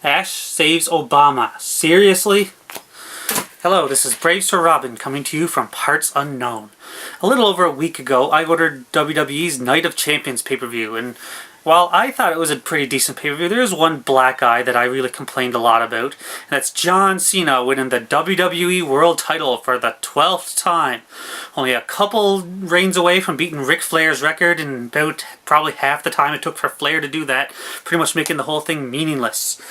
Ash saves Obama. Seriously? Hello, this is Brave Sir Robin coming to you from Parts Unknown. A little over a week ago, I ordered WWE's Night of Champions pay-per-view, and while I thought it was a pretty decent pay-per-view, there is one black eye that I really complained a lot about, and that's John Cena winning the WWE World title for the 12th time. Only a couple reigns away from beating Ric Flair's record in about probably half the time it took for Flair to do that, pretty much making the whole thing meaningless.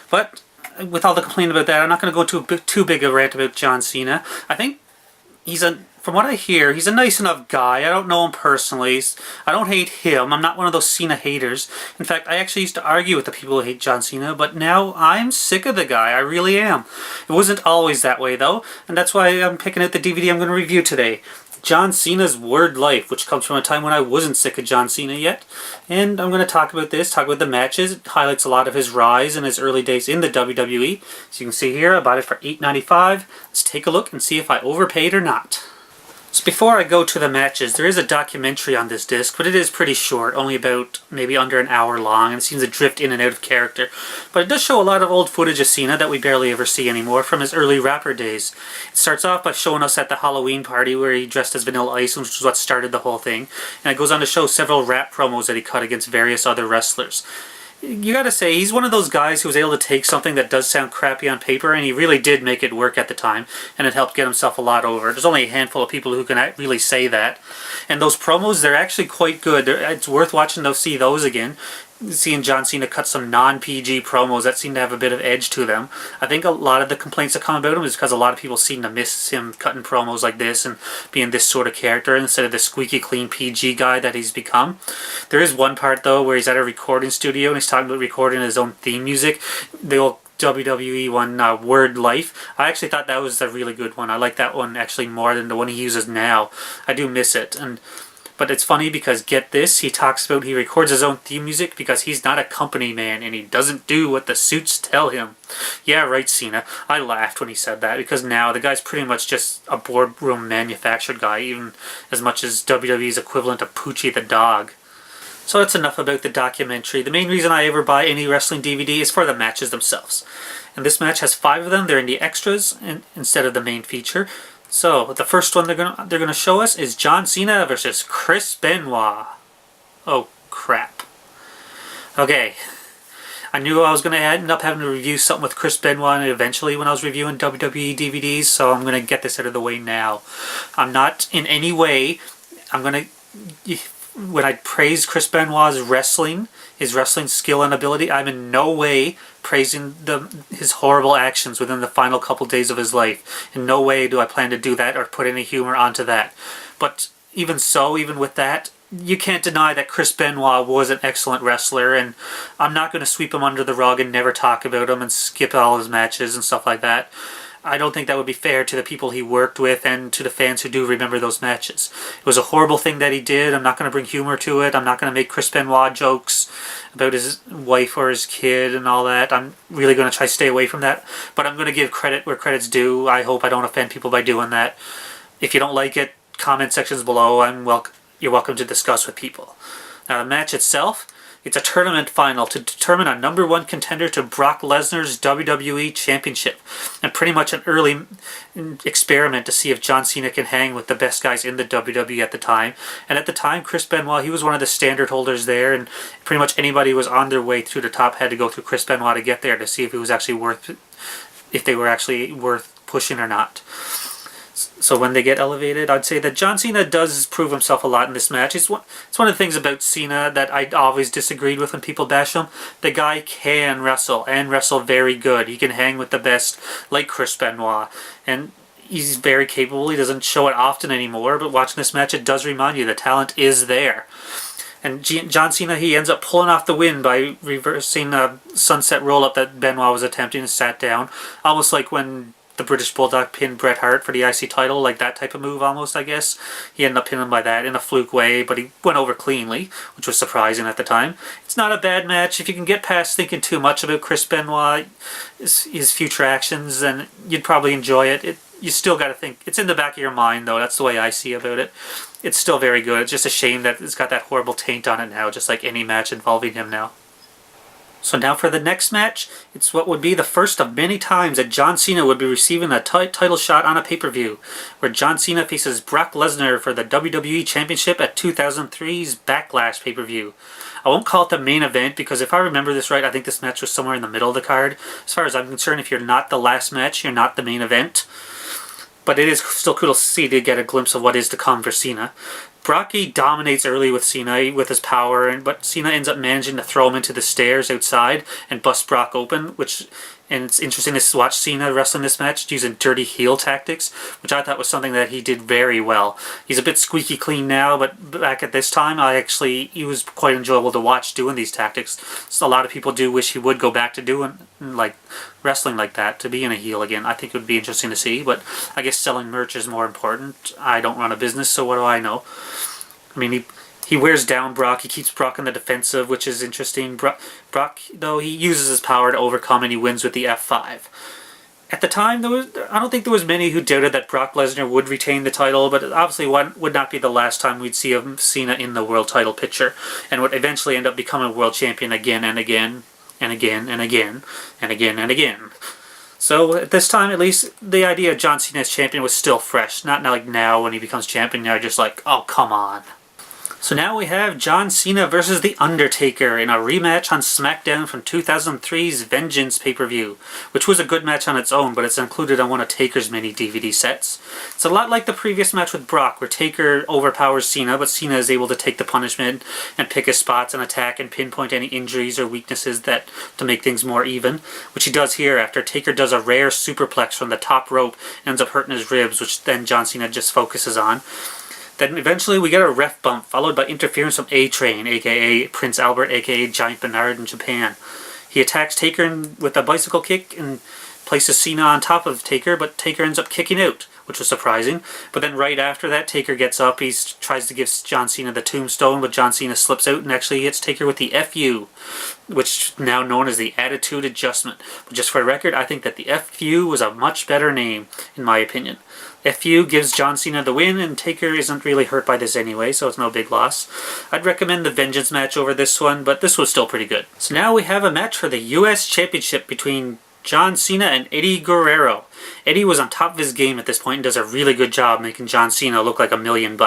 But with all the complaining about that, I'm not going to go into too big a rant about John Cena. I think from what I hear, he's a nice enough guy. I don't know him personally. I don't hate him. I'm not one of those Cena haters. In fact, I actually used to argue with the people who hate John Cena, but now I'm sick of the guy. I really am. It wasn't always that way, though, and that's why I'm picking out the DVD I'm going to review today. John Cena's Word Life, which comes from a time when I wasn't sick of John Cena yet. And I'm going to talk about the matches. It highlights a lot of his rise and his early days in the WWE. So you can see here, I bought it for $8.95. Let's take a look and see if I overpaid or not. So before I go to the matches, there is a documentary on this disc, but it is pretty short, only about maybe under an hour long, and it seems to drift in and out of character. But it does show a lot of old footage of Cena that we barely ever see anymore from his early rapper days. It starts off by showing us at the Halloween party where he dressed as Vanilla Ice, which was what started the whole thing, and it goes on to show several rap promos that he cut against various other wrestlers. You gotta say, he's one of those guys who was able to take something that does sound crappy on paper, and he really did make it work at the time, and it helped get himself a lot over. There's only a handful of people who can really say that. And those promos, they're actually quite good. It's worth watching to see those again. Seeing John Cena cut some non-PG promos that seem to have a bit of edge to them. I think a lot of the complaints that come about him is because a lot of people seem to miss him cutting promos like this and being this sort of character instead of the squeaky clean PG guy that he's become. There is one part though where he's at a recording studio and he's talking about recording his own theme music. The old WWE one, Word Life. I actually thought that was a really good one. I like that one actually more than the one he uses now. I do miss it. But it's funny because, get this, he talks about he records his own theme music because he's not a company man and he doesn't do what the suits tell him. Yeah, right, Cena. I laughed when he said that because now the guy's pretty much just a boardroom manufactured guy, even as much as WWE's equivalent of Poochie the dog. So that's enough about the documentary. The main reason I ever buy any wrestling DVD is for the matches themselves. And this match has 5 of them. They're in the extras instead of the main feature. So, the first one they're gonna show us is John Cena versus Chris Benoit. Oh, crap. Okay. I knew I was gonna end up having to review something with Chris Benoit eventually when I was reviewing WWE DVDs, so I'm gonna get this out of the way now. I'm not in any way, when I praise Chris Benoit's wrestling, his wrestling skill and ability, I'm in no way praising his horrible actions within the final couple days of his life. In no way do I plan to do that or put any humor onto that. But even so, even with that, you can't deny that Chris Benoit was an excellent wrestler, and I'm not going to sweep him under the rug and never talk about him and skip all his matches and stuff like that. I don't think that would be fair to the people he worked with and to the fans who do remember those matches. It was a horrible thing that he did. I'm not going to bring humor to it. I'm not going to make Chris Benoit jokes about his wife or his kid and all that. I'm really going to try to stay away from that. But I'm going to give credit where credit's due. I hope I don't offend people by doing that. If you don't like it, comment sections below. You're welcome to discuss with people. Now, the match itself, it's a tournament final to determine a #1 contender to Brock Lesnar's WWE Championship, and pretty much an early experiment to see if John Cena can hang with the best guys in the WWE at the time. And at the time, Chris Benoit, he was one of the standard holders there, and pretty much anybody who was on their way through the top had to go through Chris Benoit to get there to see if it was actually if they were actually worth pushing or not. So when they get elevated, I'd say that John Cena does prove himself a lot in this match. It's one of the things about Cena that I always disagreed with when people bash him. The guy can wrestle, and wrestle very good. He can hang with the best, like Chris Benoit. And he's very capable. He doesn't show it often anymore, but watching this match, it does remind you the talent is there. And John Cena, he ends up pulling off the win by reversing a sunset roll-up that Benoit was attempting and sat down. Almost like when the British Bulldog pinned Bret Hart for the IC title, like that type of move almost, I guess. He ended up pinning him by that in a fluke way, but he went over cleanly, which was surprising at the time. It's not a bad match. If you can get past thinking too much about Chris Benoit, his future actions, then you'd probably enjoy it. You still got to think, it's in the back of your mind though, that's the way I see about it. It's still very good. It's just a shame that it's got that horrible taint on it now, just like any match involving him now. So now for the next match, it's what would be the first of many times that John Cena would be receiving a title shot on a pay-per-view, where John Cena faces Brock Lesnar for the WWE Championship at 2003's Backlash pay-per-view. I won't call it the main event because if I remember this right, I think this match was somewhere in the middle of the card. As far as I'm concerned, if you're not the last match, you're not the main event. But it is still cool to see to get a glimpse of what is to come for Cena. Brocky dominates early with Cena with his power, but Cena ends up managing to throw him into the stairs outside and bust Brock open, and it's interesting to watch Cena wrestle in this match using dirty heel tactics, which I thought was something that he did very well. He's a bit squeaky clean now, but back at this time, he was quite enjoyable to watch doing these tactics. So a lot of people do wish he would go back to doing wrestling like that, to being a heel again. I think it would be interesting to see, but I guess selling merch is more important. I don't run a business, so what do I know? I mean, he wears down Brock. He keeps Brock on the defensive, which is interesting. Brock, though, he uses his power to overcome, and he wins with the F5. At the time, I don't think there was many who doubted that Brock Lesnar would retain the title, but obviously would not be the last time we'd see Cena in the world title picture, and would eventually end up becoming world champion again and again, and again and again, and again and again. So at this time, at least, the idea of John Cena as champion was still fresh. Not like now when he becomes champion, they're just like, oh, come on. So now we have John Cena versus The Undertaker in a rematch on SmackDown from 2003's Vengeance pay-per-view, which was a good match on its own, but it's included on one of Taker's mini DVD sets. It's a lot like the previous match with Brock, where Taker overpowers Cena, but Cena is able to take the punishment and pick his spots and attack and pinpoint any injuries or weaknesses to make things more even, which he does here after Taker does a rare superplex from the top rope and ends up hurting his ribs, which then John Cena just focuses on. Then eventually we get a ref bump, followed by interference from A-Train, aka Prince Albert, aka Giant Bernard in Japan. He attacks Taker with a bicycle kick and places Cena on top of Taker, but Taker ends up kicking out, which was surprising. But then right after that, Taker gets up, he tries to give John Cena the tombstone, but John Cena slips out and actually hits Taker with the FU, which is now known as the Attitude Adjustment. But just for the record, I think that the FU was a much better name, in my opinion. FU gives John Cena the win, and Taker isn't really hurt by this anyway, so it's no big loss. I'd recommend the Vengeance match over this one, but this was still pretty good. So now we have a match for the US Championship between John Cena and Eddie Guerrero. Eddie was on top of his game at this point and does a really good job making John Cena look like $1 million.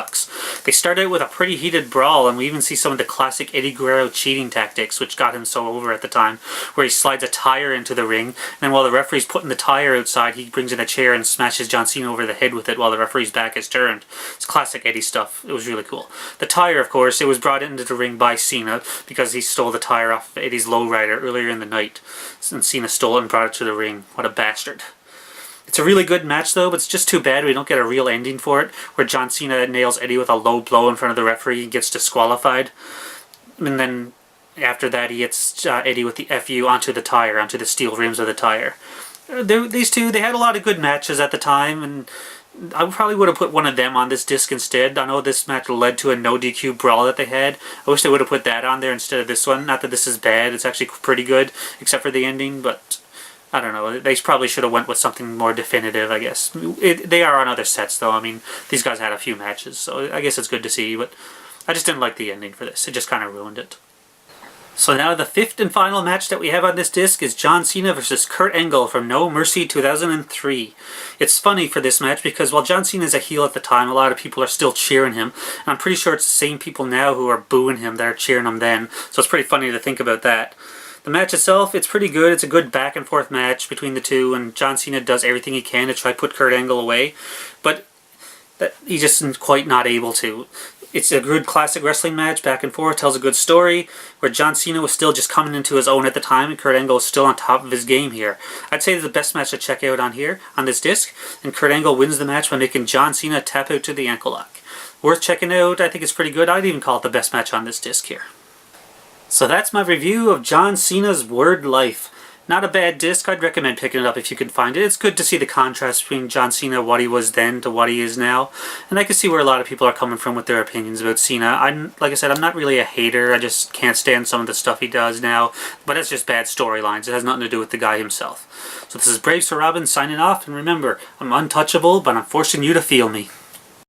They start out with a pretty heated brawl, and we even see some of the classic Eddie Guerrero cheating tactics, which got him so over at the time, where he slides a tire into the ring, and then while the referee's putting the tire outside, he brings in a chair and smashes John Cena over the head with it while the referee's back is turned. It's classic Eddie stuff. It was really cool. The tire, of course, it was brought into the ring by Cena because he stole the tire off Eddie's lowrider earlier in the night, and Cena stole it and brought it to the ring. What a bastard. It's a really good match, though, but it's just too bad we don't get a real ending for it, where John Cena nails Eddie with a low blow in front of the referee and gets disqualified. And then after that, he hits Eddie with the FU onto the tire, onto the steel rims of the tire. These two, they had a lot of good matches at the time, and I probably would have put one of them on this disc instead. I know this match led to a no DQ brawl that they had. I wish they would have put that on there instead of this one. Not that this is bad, it's actually pretty good, except for the ending, but I don't know, they probably should have went with something more definitive, I guess. They are on other sets, though. I mean, these guys had a few matches, so I guess it's good to see, but I just didn't like the ending for this. It just kind of ruined it. So now the fifth and final match that we have on this disc is John Cena versus Kurt Angle from No Mercy 2003. It's funny for this match because while John Cena is a heel at the time, a lot of people are still cheering him. And I'm pretty sure it's the same people now who are booing him that are cheering him then. So it's pretty funny to think about that. The match itself, it's pretty good. It's a good back and forth match between the two, and John Cena does everything he can to try to put Kurt Angle away, but he's just quite not able to. It's a good classic wrestling match, back and forth, tells a good story, where John Cena was still just coming into his own at the time, and Kurt Angle was still on top of his game here. I'd say it's the best match to check out on here, on this disc, and Kurt Angle wins the match by making John Cena tap out to the ankle lock. Worth checking out, I think it's pretty good. I'd even call it the best match on this disc here. So that's my review of John Cena's Word Life. Not a bad disc. I'd recommend picking it up if you can find it. It's good to see the contrast between John Cena, what he was then, to what he is now. And I can see where a lot of people are coming from with their opinions about Cena. Like I said, I'm not really a hater. I just can't stand some of the stuff he does now. But it's just bad storylines. It has nothing to do with the guy himself. So this is Brave Sir Robin signing off. And remember, I'm untouchable, but I'm forcing you to feel me.